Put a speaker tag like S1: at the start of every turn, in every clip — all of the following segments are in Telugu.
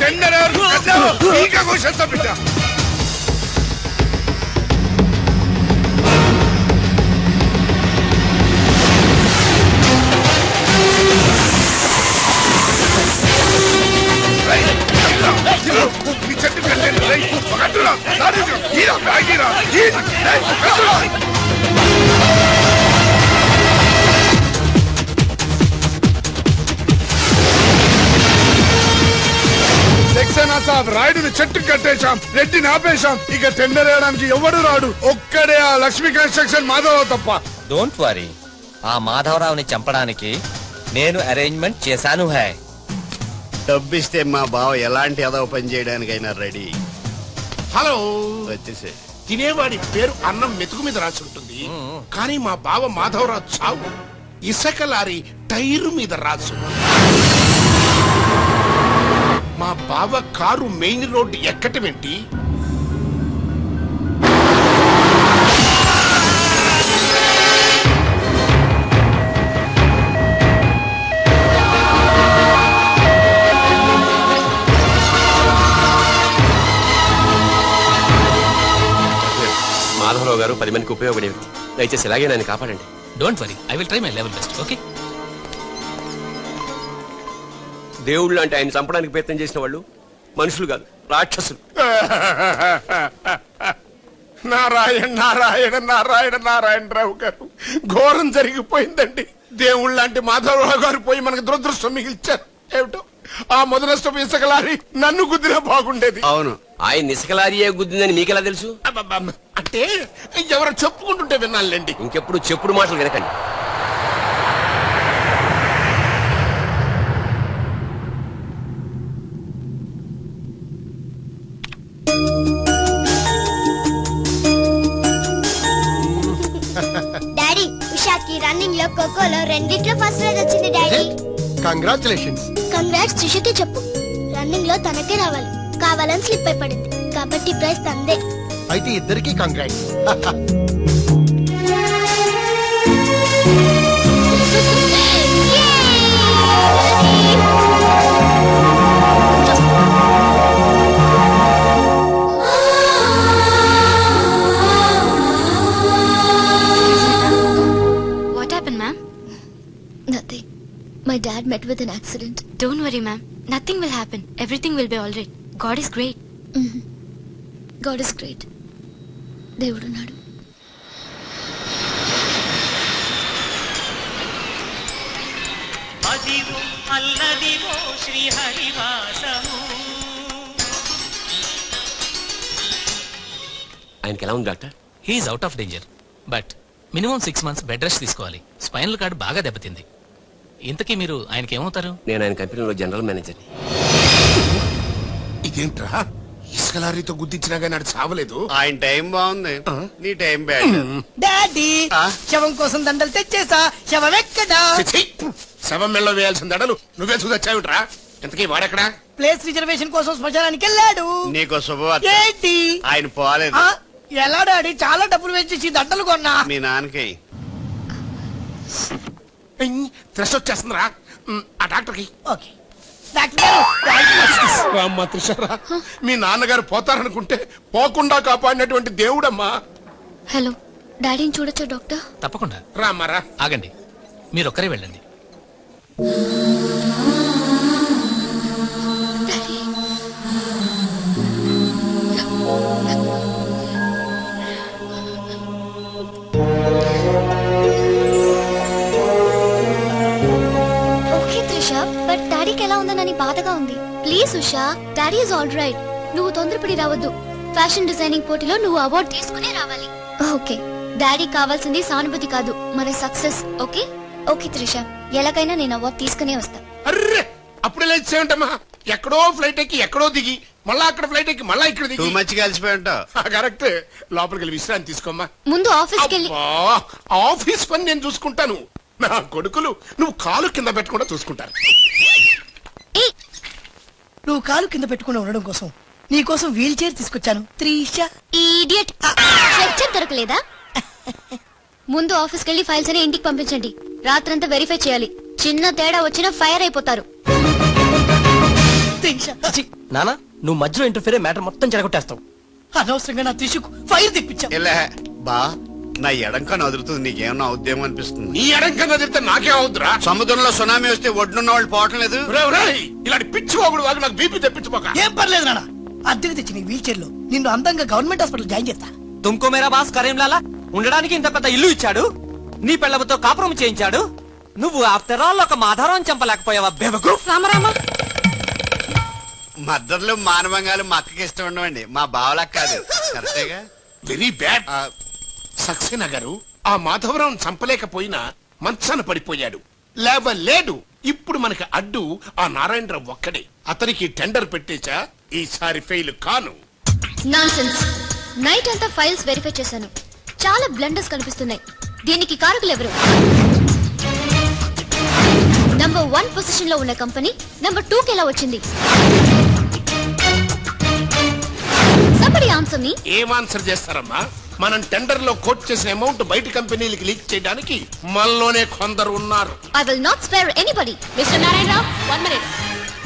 S1: టెండర్ ఇంకా క్వశ్చన్స్ బిడ్డ. రాయుడిని చెట్టు కట్టేశాం, రెడ్డిని ఆపేశాం. ఇక టెండర్ వేయడానికి ఎవడు రాడు. ఒక్కడే ఆ లక్ష్మీ కన్స్ట్రక్షన్ మాధవరావు తప్ప.
S2: డోంట్ వరీ, ఆ మాధవరావుని చంపడానికి నేను అరేంజ్మెంట్ చేశాను. హై
S3: డబ్బిస్తే మా బావ ఎలాంటి అదవ పని చేయడానికైనా రెడీ.
S1: హలో,
S3: వచ్చేసే.
S1: తినేవాడి పేరు అన్నం మెతుకు మీద రాసి ఉంటుంది, కానీ మా బావ మాధవరావు చావు ఇసుక లారీ టైరు మీద రాసు. మా బావ కారు మెయిన్ రోడ్డు ఎక్కటమేంటి?
S4: మాధవరావు గారు 10 మందికి ఉపయోగపడే వ్యక్తి. దయచేసి ఇలాగే నన్ను కాపాడండి.
S5: Don't worry, I will try my level best. Okay.
S4: దేవుళ్ళు అంటే ఆయన చంపడానికి ప్రయత్నం చేసిన వాళ్ళు మనుషులు కాదు, రాక్షసులు.
S1: నారాయణ నారాయణ నారాయణ నారాయణరావు గారు, ఘోరం జరిగిపోయిందండి. దేవుళ్ళు లాంటి మాధవరావు గారు పోయి మనకు దురదృష్టం మిగిల్చారు. ఏమిటో ఆ మొదలష్టం ఇసుకలారి నన్ను గుద్దినా బాగుండేది.
S4: అవును, ఆయన ఇసుకలారియే గుద్దిందని మీకెలా తెలుసు?
S1: అబ్బబ్బబ్బ, అంటే ఎవరో చెప్పుకుంటుంటే విన్నానులేండి.
S4: ఇంకెప్పుడు చెప్పుడు మాటలు వినకండి.
S6: డాడీ, ఉషాకి రన్నింగ్ లో ఖోఖోలో రెండిట్లో ఫస్ట్ ప్రైజ్ వచ్చింది డాడీ.
S3: కంగ్రాచులేషన్స్.
S6: కంగ్రాట్స్ సుషకి చెప్పు. రన్నింగ్ లో తనకే రావాలి, కావాలని స్లిప్ అయి పడింది కాబట్టి ప్రైజ్ తందే.
S3: అయితే ఇద్దరికి congrats.
S7: What happened, ma'am?
S6: Nothing. My dad met with an accident.
S7: Don't worry, ma'am. Nothing will happen. Everything will be all right. God is great.
S6: God is great. దేవుడున్నాడు.
S8: అదివో అల్లదివో శ్రీహరివాసము.
S4: ఆయనకి ఎలా ఉంది doctor?
S5: He is out of danger, but minimum 6 months bed rest తీసుకోవాలి. స్పైనల్ కార్డ్ బాగా దెబ్బతింది. ఇంతకీ మీరు ఆయనకి ఏమవుతారు?
S4: నేను ఆయన కంపెనీలో జనరల్ మేనేజర్ని.
S1: ఇదేంట్రా, ఇసుక లారీతో గుద్దించినా కానీ అది చావలేదు.
S3: ఆయన టైం బాగుంది, నీ టైం బ్యాడ్.
S9: డాడీ, శవం కోసం దండలు తెచ్చేసా. శవం ఎక్కడా?
S1: చిచ్చి, శవం మెళ్ళలో వేయాల్సిన దడలు నువ్వే చూసొచ్చావుట్రా. ఇంతకీ వాడెక్కడా?
S9: ప్లేస్ రిజర్వేషన్ కోసం శ్మశానానికి వెళ్ళాడు.
S3: నీకు శుభవార్త.
S9: ఏంటి?
S3: ఆయన పోలేదు.
S9: ఆ, ఎలా డాడీ? చాలా డబ్బులు వేసి దండలు కొన్నా.
S3: మీ నాన్నకి
S1: త్రెస్ వచ్చేస్తుందిరా. ఆ డాక్టర్కి
S9: ఓకే డాక్టర్ గారు.
S1: రామ్మా త్రిషారా, మీ నాన్నగారు పోతారనుకుంటే పోకుండా కాపాడినటువంటి దేవుడమ్మా.
S6: హలో, డాడీని చూడొచ్చా డాక్టర్?
S5: తప్పకుండా.
S1: రామ్మారా.
S5: ఆగండి, మీరు ఒక్కరే వెళ్ళండి.
S6: ఓకే త్రిష, బట్ డాడీకి ఎలా ఉందని బాధగా ఉంది. Please Usha, daddy is all right. నువ్వు తొందరపడి రావద్దు. ఫ్యాషన్ డిజైనింగ్ పోటీలో నువ్వు అవార్డు తీసుకునే రావాలి. ఓకే, డాడీ కావాల్సింది సానుభూతి కాదు, మన సక్సెస్. ఓకే ఓకే త్రిష, ఎలాగైనా నేను అవార్డు తీసుకునే వస్తా.
S1: అర్రే, అప్పుడే లేచేయంటమ్మా. ఎక్కడో ఫ్లైట్ ఎక్కి ఎక్కడో దిగి మళ్ళా అక్కడ ఫ్లైట్ ఎక్కి మళ్ళా ఇక్కడ
S3: టూ
S1: దిగి.
S3: మచ్ కలిసిపోయి ఉంటావు.
S1: కరెక్ట్. లోపలికి వెళ్ళి విశ్రాంతి తీసుకోమ్మా.
S6: ముందు ఆఫీస్కి వెళ్ళి.
S1: అబ్బా, ఆఫీస్ పని నేను చూసుకుంటాను. నా కొడుకులు నువ్వు కాలు కింద పెట్టకుండా చూసుకుంటారు.
S9: నువ్వు కాలు కింద పెట్టుకుని ఉండడం కోసం నీ కోసం వీల్ చైర్ తీసుకొచ్చాను. త్రిష,
S6: ఈడియట్, స్ట్రెచ్చర్ దొరకలేదా? ముందు ఆఫీస్కి వెళ్ళి ఫైల్స్ అని ఇంటికి పంపించండి. రాత్రంతా వెరిఫై చేయాలి. చిన్న తేడా వచ్చినా ఫైర్ అయిపోతారు.
S9: దీక్ష
S2: నానా నువ్వు మధ్యలో ఇంటర్ఫీరే మ్యాటర్ మొత్తం చెడగొట్టేస్తావు.
S9: అనవసరంగా నా త్రిషుకు ఫైర్ తెప్పించావు.
S3: ఇలా బా నా ఎడంకను అదురుతుంది, నీకేమన్నా అవుద్దేమో అనిపిస్తుంది.
S1: నీ ఎడంకన్నా తిరిగితే నాకే అవుతురా.
S3: సముద్రంలో సునామీ వస్తే ఒడ్డున్న వాళ్ళు పోవటం లేదు.
S1: ఇలాంటి పిచ్చి ఒకడు వాగు నాకు బీపీ తెప్పించుకోక.
S9: ఏం పర్లేదు నాన్న, అద్దెకి తెచ్చిన వీల్ చైర్ లో నిన్ను అందంగా గవర్నమెంట్ హాస్పిటల్ జాయిన్ చేస్తా.
S2: తుమ్కో మేరా బాస్ కరీంలాలా ఉండడానికి ఇంత పెద్ద ఇల్లు ఇచ్చాడు, నీ పెళ్ళబతో కాపురం చేయించాడు. నువ్వు ఆఫ్టర్ ఆల్ ఒక మాధారం చంపలేకపోయావా బేవకు?
S7: రామరామ
S3: మద్దర్లు మానవంగాలు మా అక్కకి ఇష్టం ఉండవండి, మా బావలకు కాదు. కరెక్టేగా?
S1: Very bad. సక్సేనా గారు ఆ మాధవరావును చంపలేకపోయినా మంచాన పడిపోయాడు, లేడు. ఇప్పుడు మనకి అడ్డు ఆ నారాయణరావు ఒక్కడే. అతనికి టెండర్ పెట్టేచా, ఈసారి ఫెయిల్ కాను.
S6: నాన్సెన్స్. నైట్ అంతా ఫైల్స్ వెరిఫై చేశాను, చాలా బ్లండర్స్ కనిపిస్తున్నాయి. దీనికి కారకులు ఎవరు? నంబర్ 1 పొజిషన్ లో ఉన్న కంపెనీ నంబర్ 2 కి ఎలా వచ్చింది? Somebody answer me.
S1: ఏం ఆన్సర్ చేస్తారమ్మా? మనం టెండర్ లో కోట్ చేసిన అమౌంట్ బయట కంపెనీలకి లీక్ చేయడానికి మనలోనే కొందరు ఉన్నారు.
S6: I will not spare anybody. Mr. Narayana Rao, 1 minute.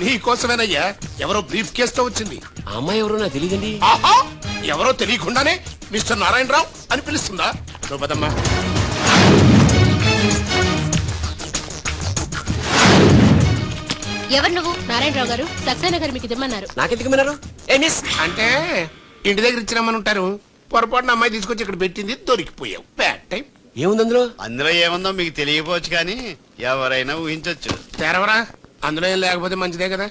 S1: నీ కోసమేనయ్యా ఎవరో బ్రీఫ్ కేస్ తో వచ్చింది.
S4: ఆ అమ్మాయి ఎవరో నాకు తెలియదండి.
S1: ఆహా, ఎవరో తెలియకుండానే మిస్టర్ నారాయణరావు అని పిలుస్తుందా? నువ్వు పదమ్మా.
S6: ఎవరు నువ్వు? నారాయణరావు గారు సక్సేనా గారు మీకు ఇమ్మన్నారు.
S4: నాకెందుకు విన్నారు? ఏ మిస్,
S1: అంటే ఇంటి దగ్గర ఇచ్చినామని ఉంటారు. పొరపాటున అమ్మాయి తీసుకొచ్చి ఇక్కడ పెట్టింది, దొరికిపోయావు. Bad time.
S4: ఏముంది అందులో?
S3: అందులో ఏముందో మీకు తెలియకపోవచ్చు కానీ ఎవరైనా ఊహించొచ్చు.
S1: తెరవరా, అందులో ఏం లేకపోతే మంచిదే కదా.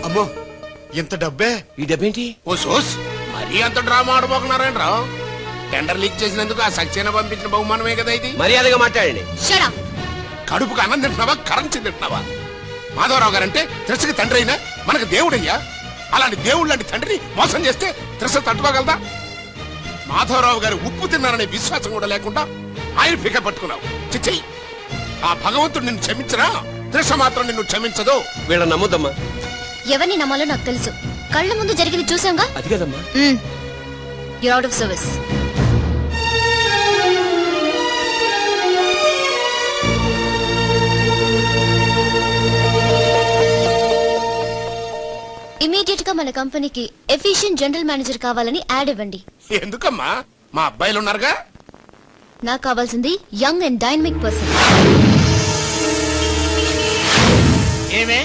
S3: అమ్మో, ఇంత డబ్బే?
S4: ఈ డబ్బేంటి?
S1: ఓ సోస్, మరీ అంత డ్రామా ఆడబోకు నారాయణరావు. టెండర్ లీక్ చేసినందుకు ఆ సక్సేనా పంపించిన బహుమానమే కదా ఇది.
S4: మర్యాదగా మాట్లాడండి.
S6: Shut up.
S1: కడుపుకు అన్నం తింటున్నావా, కరెన్సీ తింటున్నావా? మాధవరావు గారంటే త్రిసకి తండ్రి అయినా మనకు దేవుడయ్యా. అలాంటి దేవుడు లాంటి తండ్రిని మోసం చేస్తే త్రిస తట్టుకోగలదా? మాధవరావు గారు ఉప్పు తిన్నారనే విశ్వాసం కూడా లేకుండా ఆయన పిక పట్టుకున్నావు. చిచ్చి, ఆ భగవంతుడు నిన్ను క్షమించరా? త్రిష మాత్రం నిన్ను క్షమించదు.
S4: వీళ్ళని నమ్ముద్దమ్మా.
S6: ఎవరిని నమ్మాలో నాకు తెలుసు. కళ్ళ ముందు జరిగింది చూసాంగా.
S4: అది కదమ్మా.
S6: You're out of service. Immediate గా మన కంపెనీకి ఎఫిషియెంట్ జనరల్ మేనేజర్ కావాలని యాడ్ ఇవ్వండి.
S1: ఎందుకమ్మా, మా అబ్బాయిలు ఉన్నారుగా.
S6: నాకు కావాల్సింది యంగ్ అండ్ డైనమిక్ పర్సన్.
S10: ఏమే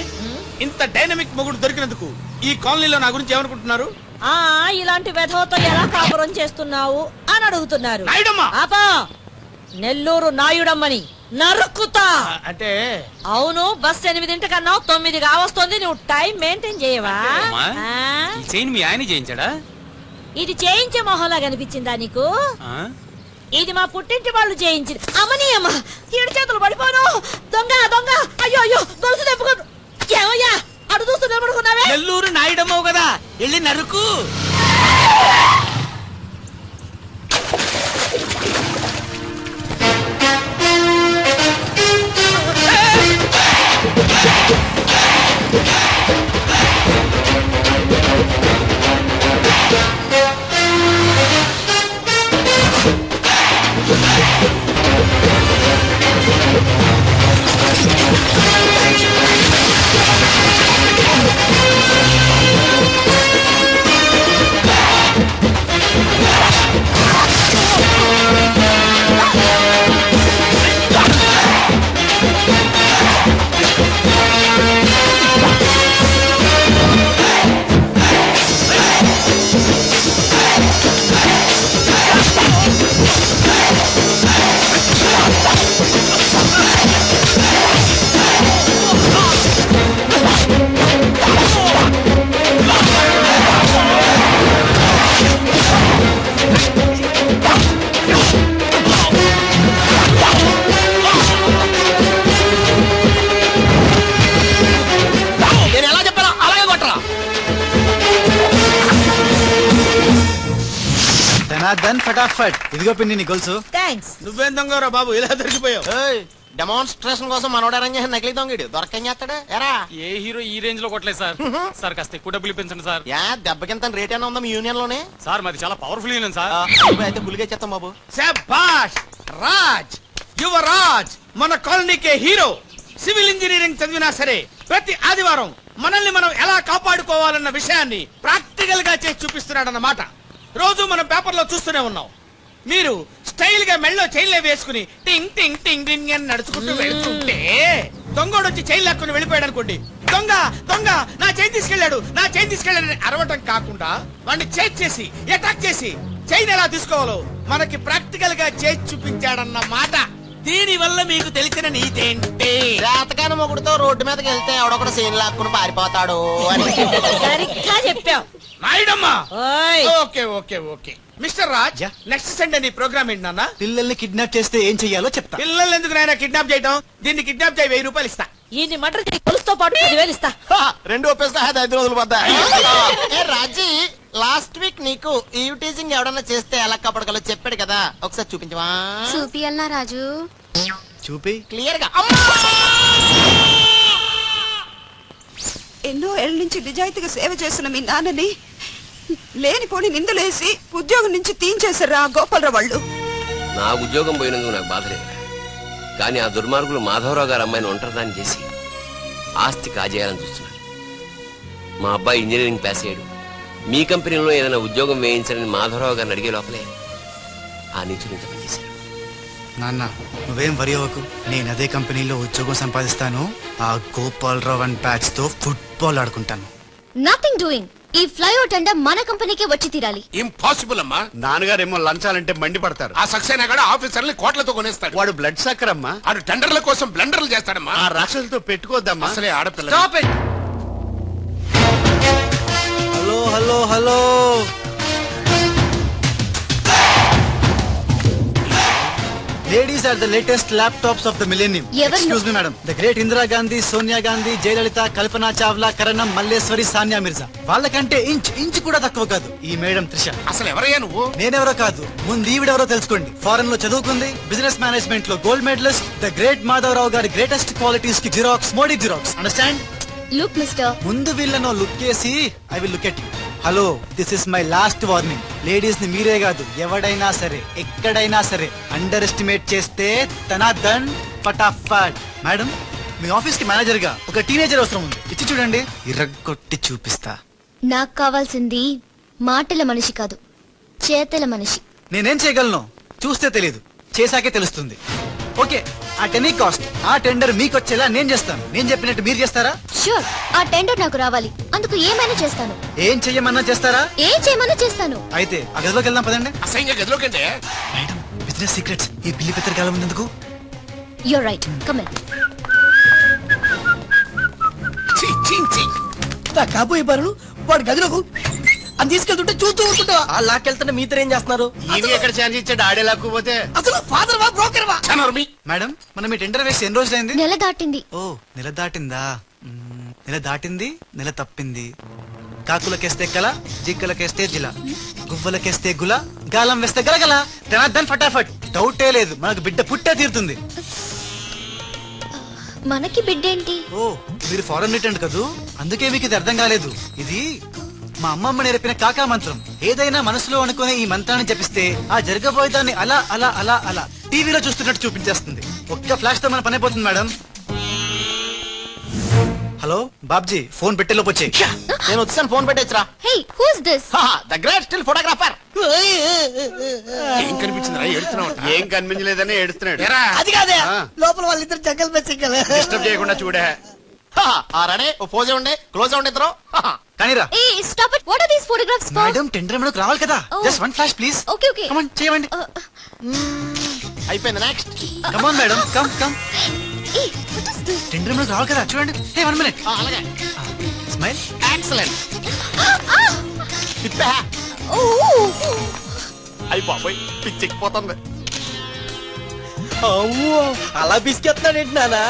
S10: ఇంత డైనమిక్ మొగుడు దొరికినందుకు ఈ కాలనీలో నా గురించి ఏమనుకుంటున్నారు?
S11: ఇలాంటి వెధవతో ఎలా కాపురం చేస్తున్నావు అని అడుగుతున్నారు.
S10: నాయుడమ్మా!
S11: ఆపా, నెల్లూరు నాయుడమ్మని నరుక్కుతా.
S10: అంటే
S11: అవును, బస్ 8 9 కావస్తుంది. నువ్వు టైం మెయింటైన్ చేయవా?
S10: మీ ఆయన చేయించాడా?
S11: ఇది చేయించే మొహంలా కనిపించిందా నీకు? ఇది మా పుట్టింటి వాళ్ళు చేయించింది. అమ్మని అమ్మ, ఏడు చేతులు పడిపోను. దొంగ దొంగ, అయ్యో అయ్యో, గొలుసు తెప్పుకో. ఏమయ్యా అడు చూస్తూ నిలబడుకున్నావే?
S10: నెల్లూరు నాయుడమ్మవు కదా, వెళ్ళి నరుకు. ఫటాఫట్. ఇదిగో పిన్ని నీ గొలుసు.
S11: థాంక్స్.
S10: నువ్వేం దొంగరా బాబు, ఇలా దొరికిపోయావు?
S2: డెమాన్స్ట్రేషన్ కోసం మనోడారం చేసిన నకిలీ దొంగడు దొరకని చేస్తాడు. ఎరా
S5: ఏ హీరో ఈ రేంజ్ లో కొట్టలేదు సార్. సార్ కాస్త ఎక్కువ డబ్బులు ఇప్పించండి సార్.
S2: యా దెబ్బకింత రేట్ అయినా ఉందా మీ యూనియన్ లోనే?
S5: సార్ మాది చాలా పవర్ఫుల్ యూనియన్ సార్.
S2: అయితే బుల్గా చేస్తాం బాబు.
S10: శభాష్ రాజ్, యువరాజ్, మన కాలనీకే హీరో. సివిల్ ఇంజనీరింగ్ చదివినా సరే ప్రతి ఆదివారం మనల్ని మనం ఎలా కాపాడుకోవాలన్న విషయాన్ని ప్రాక్టికల్ గా చేసి చూపిస్తున్నాడన్నమాట. రోజు మనం పేపర్లో చూస్తూనే ఉన్నాం. మీరు స్టైల్ గా మెళ్ళో చైన్లే వేసుకుని టింగ్ టింగ్ టింగ్ టింగ్ అని నడుచుకుంటూ వెళ్తుంటే దొంగోడు వచ్చి చైన్ లాక్కుని వెళ్ళిపోయాడు అనుకోండి. దొంగ దొంగ నా చైన్ తీసుకెళ్లాడు, నా చైన్ తీసుకెళ్లాడు అరవటం కాకుండా వాడిని చేజ్ చేసి అటాక్ చేసి చైన్ ఎలా తీసుకోవాలో మనకి ప్రాక్టికల్ గా చేసి చూపించాడన్న మాట. దీని వల్ల మీకు తెలిసిన నీతేంటి?
S2: జాతకాన మొగుడుతో రోడ్డు మీదకి వెళ్తే ఎవడొకడు సీన్ లాక్కుని పారిపోతాడు అని.
S11: సరిగ్గా చెప్పావు.
S10: నాయుడమ్మా.
S11: ఓయ్
S10: okay okay okay mister Raj, next Sunday నీ ప్రోగ్రామ్ ఏంటి నాన్న?
S2: పిల్లల్ని కిడ్నాప్ చేస్తే ఏం చెయ్యాలో చెప్తా.
S10: పిల్లల్ని ఎందుకు నాయన కిడ్నాప్ చేయడం? దీన్ని కిడ్నాప్ చేయి, 1000 రూపాయలు ఇస్తా.
S11: ఈ మటర్ కొలుసుతో పాటు 10,000 ఇస్తా.
S2: రెండు ఒప్పేస్తా 5 రోజులు పడ్డా. రాజీ, లాస్ట్ వీక్ నీకు ఈ టీజింగ్ ఎవడన్నా చేస్తే ఎలా కాపాడగలో చెప్పాడు కదా, ఒకసారి చూపించవా?
S6: చూపియల్నా రాజు?
S2: చూపి క్లియర్ గా.
S12: ఎన్నో ఏళ్ళ నుంచి నిజాయితీగా సేవ చేస్తున్న మీ నాన్నని లేనిపోని నిందలేసి ఉద్యోగం నుంచి తీయించేశారు ఆ గోపాలరావు వాళ్ళు.
S4: నా ఉద్యోగం పోయినందుకు నాకు బాధ లేదు, కానీ ఆ దుర్మార్గులు మాధవరావు గారు అమ్మాయిని ఒంటరిదాన్ని చేసి ఆస్తి కాజేయాలని చూస్తున్నాడు. మా అబ్బాయి ఇంజనీరింగ్ పాస్ అయ్యాడు, మీ కంపెనీలో ఏదైనా ఉద్యోగం వేయించాలని మాధవరావు గారిని అడిగే లోపలే ఆ నీచులు ఇంత పనిచేశారు.
S2: నాన్న, నువ్వేం వరి అవ్వకు, నేను అదే కంపెనీలో ఉద్యోగం సంపాదిస్తాను. ఆ గోపాలరావు అండ్ బ్యాచ్ తో ఫుట్బాల్ ఆడుకుంటాను.
S6: Nothing doing. ఈ ఫ్లైఓవర్ టెండర్ మన కంపెనీకే వచ్చి తీరాలి.
S1: ఇంపాసిబుల్ అమ్మా.
S3: నాన్నగారేమో లంచాలంటే మండిపడతారు.
S1: ఆ సక్సేనా కూడా ఆఫీసర్ని కోట్లతో కొనేస్తాడు.
S3: వాడు బ్లడ్ సక్కర్ అమ్మా.
S1: ఆడు టెండర్ల కోసం బ్లండర్లు చేస్తాడమ్మా.
S3: ఆ రాక్షసులతో పెట్టుకోద్దమ్మా.
S1: అసలే ఆడపిల్ల.
S2: Stop it! Hello hello hello, ladies are the latest laptops of the millennium.
S6: ఎవరు?
S2: Excuse me madam. The great Indira Gandhi, Sonia Gandhi, Jayalalitha, Kalpana Chawla, Karnam, Malleswari, Sania Mirza. వాళ్ళకంటే ఇంచ్ కూడా తక్కువ కాదు ఈ మేడం త్రిష.
S1: అసలు ఎవరయ్యా నువ్వు?
S2: నేనెవరో కాదు, ముందు ఈవిడెవరో తెలుసుకోండి. ఫారెన్ లో చదువుకుంది, బిజినెస్ మేనేజ్మెంట్ లో gold medalist. The great Madhavarao గారి గ్రేటెస్ట్ క్వాలిటీస్ కి xerox, Modi xerox. Understand?
S6: Look mister,
S2: ముందు వీళ్ళను లుక్ చేసి I will look at you. Hello, this is my last warning. Ladies ని మీరే కాదు, ఎవడైనా సరే ఎక్కడైనా సరే అండర్ ఎస్టిమేట్ చేస్తే తనాదన్ ఫటాఫట్. మేడం, మీ ఆఫీస్ కి మేనేజర్ గా ఒక టీనేజర్ అవసరం ఉంది. ఇచ్చి చూడండి, ఇరగొట్టి చూపిస్తా.
S6: నాకు కావాల్సింది మాటల మనిషి కాదు, చేతల మనిషి.
S2: నేనేం చేయగలను చూస్తే తెలియదు, చేశాకే తెలుస్తుంది. ఓకే, ఆ టెనీ కాస్ట్, ఆ టెండర్ మీకు వచ్చేలా నేను చేస్తాను. నేను చెప్పినట్టు మీరు చేస్తారా?
S6: షూర్, ఆ టెండర్ నాకు రావాలి. అందుకు ఏమైనా చేస్తాను.
S2: ఏం చెయ్యమన్నా చేస్తారా?
S6: ఏం చేయమన్నా చేస్తాను.
S2: అయితే ఆ గదిలోకి వెళ్దాం పదండి.
S1: అసహ్యంగా గదిలోకంటే
S2: మేడం, బిజినెస్ సీక్రెట్స్ ఈ పిల్లి పెద్దరు కాలం ఉన్నందుకు.
S6: You're right, come in.
S9: నా కాబోయే బారులు వాడి గదిలోకు అని తీసుకెళ్తుంటే చూస్తూ ఊరుకుంటావా?
S2: ఆ లాక్కెళ్తుంటే మీతో ఏం చేస్తున్నారు?
S3: ఈయన ఎక్కడ ఛాన్స్ ఇచ్చాడు? ఆడే లాక్కుపోతే.
S9: అసలు ఫాదర్ వా బ్రోకర్ వా?
S2: మేడం, మనం ఈ టెండర్ వేసి ఎన్ని రోజులైంది?
S6: నెల దాటింది.
S2: ఓ, నెల దాటిందా? నెల దాటింది, నెల తప్పింది. కాకులకేస్తే కల, జింకలకేస్తే జిల, గువ్వలకేస్తే గుల, గాలం వేస్తే గలగల. తనద్దన్ ఫటాఫట్. డౌటే లేదు, మనకు బిడ్డ పుట్టే తీరుతుంది.
S6: మనకి బిడ్డేంటి?
S2: ఓ, మీరు ఫారెన్ రిటర్న్ కదూ, అందుకే మీకు ఇది అర్థం కాలేదు. ఇది మా అమ్మమ్మ నేర్పిన కాకా మంత్రం. ఏదైనా మనసులో అనుకునే ఈ మంత్రాన్ని జపిస్తే ఆ జరగబోయేదాన్ని అలా అలా అలా అలా టీవీలో చూస్తున్నట్టు చూపించేస్తుంది. ఒక్క ఫ్లాష్ తో మన పని అయిపోతుంది మేడం. హలో బాబ్జీ, ఫోన్ పెట్టేలోపు వచ్చాయి. నేను వచ్చాను, ఫోన్ పెట్టేచ్చరా.
S6: Hey, who's this?
S2: The great still photographer.
S1: ఏం కనిపించిందిరా? ఏడుతున్నావు?
S3: ఏం కనిపించలేదని ఏడుస్తున్నాడు.
S9: అది కాదే,
S3: ఆ.
S9: లోపల వాళ్ళిద్దరు జగ్గలు మెచ్చింగల.
S3: డిస్టర్బ్ చేయకుండా చూడే.
S2: రెడీ, ఓ పోజే ఉండే, క్లోజ్ ఉండే ఇద్దరు. కానీరా.
S6: ఏ, stop it. What are these photographs for?
S2: Madam, tender మనకు రావాలి కదా.
S6: Oh.
S2: Just one flash please.
S6: Okay okay.
S2: Come on, చేయండి. అయిపోయింది, next. Come on madam, come come.
S6: ఏ, వాట్ ఇస్ దిస్?
S2: టెండర్ మనకు రావాలి కదా, చూడండి. Hey, 1 minute.
S3: అలాగే.
S2: స్మైల్.
S3: ఎక్సలెంట్.
S6: ఓ,
S3: అయిపోయి పిచ్చెక్కిపోతుంది.
S2: అలా బిస్కెత్తాడేంటి నానా?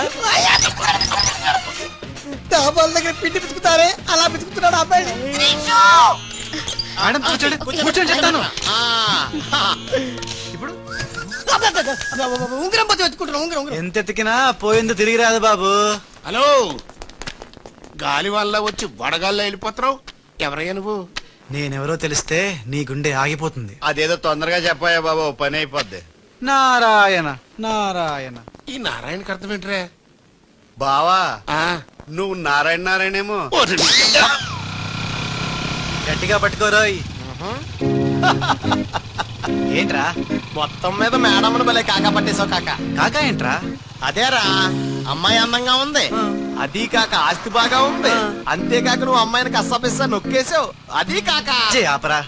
S9: డాబాల దగ్గర పిండి పిసుకుతారే అలా పిసుకుతున్నాడు ఆ అబ్బాయి.
S2: మేడం కూర్చోండి, కూర్చొని చెప్తాను. ఇప్పుడు
S9: ఉంగరం పోతే వెతుకుంటున్నా. ఉంగరం
S2: ఎంత ఎతికినా పోయింది తిరిగి రాదు బాబు.
S1: హలో, గాలి వల్ల వచ్చి వడగాల్లో వెళ్ళిపోతున్నావు. ఎవరయ్యా నువ్వు?
S2: నేనెవరో తెలిస్తే నీ గుండె ఆగిపోతుంది.
S3: అదేదో తొందరగా చెప్పాయా బాబా, ఓ పని అయిపోద్ది.
S2: నారాయణ నారాయణ.
S1: ఈ నారాయణకి అర్థం ఏంట్రా?
S3: బావా
S1: ఆ,
S3: నువ్వు నారాయణ నారాయణేమో
S1: ఓరి నీ.
S2: గట్టిగా పట్టుకోరోయ్ ఏంట్రా
S10: మొత్తం మీద మేడంను భలే కాకా పట్టేశావు కాక
S2: కాకా ఏంట్రా
S10: అదేరా అమ్మాయి అందంగా ఉంది అది కాక ఆస్తి బాగా ఉంది అంతేకాక నువ్వు అమ్మాయిని కష్టపిస్తా నొక్కేసావు అది కాక
S2: చే ఆపరా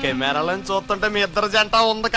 S10: కెమెరాలను చూస్తుంటే మీ ఇద్దరు జంట ఉంది కాక